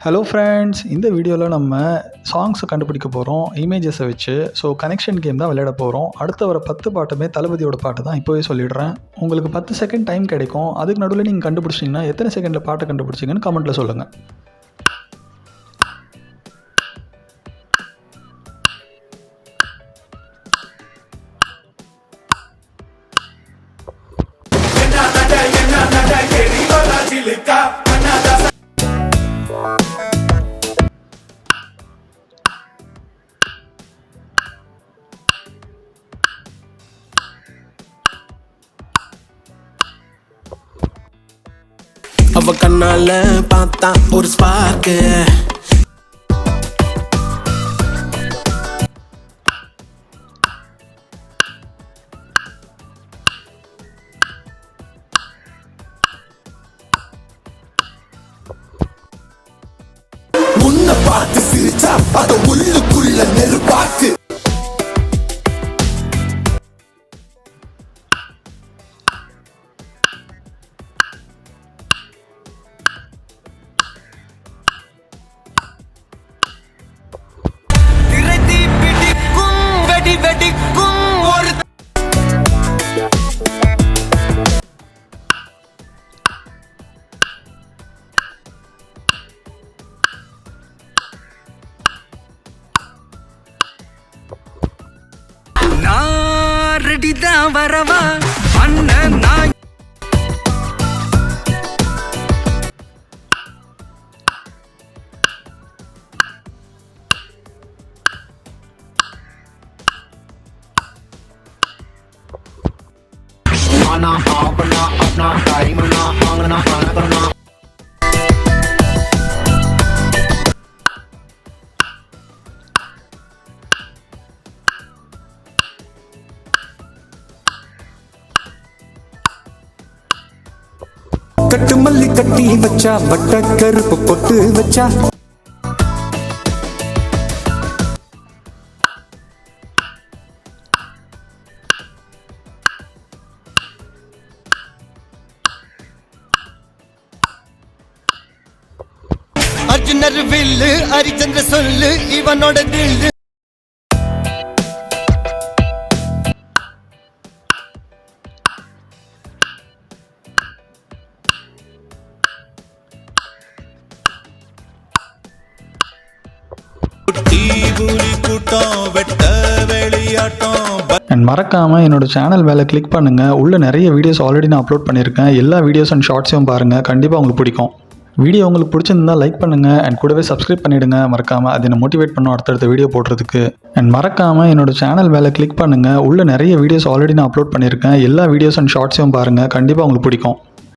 Hello friends, இந்த வீடியோவில் நம்ம சாங்ஸை கண்டுபிடிக்க போகிறோம் இமேஜஸை வச்சு. ஸோ கனெக்ஷன் கேம் தான் விளையாட போகிறோம். அடுத்த வர 10 பாட்டுமே தளபதியோட பாட்டு தான். இப்போவே சொல்லிடுறேன், உங்களுக்கு 10 செகண்ட் டைம் கிடைக்கும். அதுக்கு நடுவில் நீங்கள் கண்டுபிடிச்சிங்கன்னா எத்தனை செகண்டில் பாட்டை கண்டுபிடிச்சிங்கன்னு கமெண்ட்டில் சொல்லுங்கள். அவ கண்ணால பார்த்தா ஒரு ஸ்பார்க்கு, உன்னை பார்த்து சிரிச்சா அத உள்ளுக்குள்ள நெருப்பாக்கு. ரெடிதான் வரவா அண்ணன் நான். ஆனா ஆப்பனா அப்பனா டைம்னா ஆங்கனா ஆனா கட்டு மல்லி கட்டி வச்சா, வட்ட கருப்பு பொட்டு வச்சா, அர்ஜுனர் வில்லு ஹரிச்சந்திர சொல்லு இவனோட தில்லு. அண்ட் மறக்காமல் என்னோட சேனல் மேலே கிளிக் பண்ணுங்கள். உள்ள நிறைய வீடியோஸ் ஆல்ரெடி நான் அப்லோட் பண்ணியிருக்கேன். எல்லா வீடியோஸ் அண்ட் ஷார்ட்ஸையும் பாருங்கள், கண்டிப்பாக உங்களுக்கு பிடிக்கும். வீடியோ உங்களுக்கு பிடிச்சிருந்தால் லைக் பண்ணுங்கள் அண்ட் கூடவே சப்ஸ்கிரைப் பண்ணிவிடுங்க. மறக்காமல் அதை என்னை மோட்டிவேட் பண்ணும் அடுத்தடுத்த வீடியோ போடுறதுக்கு. அண்ட் மறக்காமல் என்னோட சேனல் மேலே கிளிக் பண்ணுங்கள். உள்ள நிறைய வீடியோஸ் ஆல்ரெடி நான் அப்லோட் பண்ணியிருக்கேன். எல்லா வீடியோஸ் அண்ட் ஷார்ட்ஸையும் பாருங்கள், கண்டிப்பாக உங்களுக்கு பிடிக்கும்.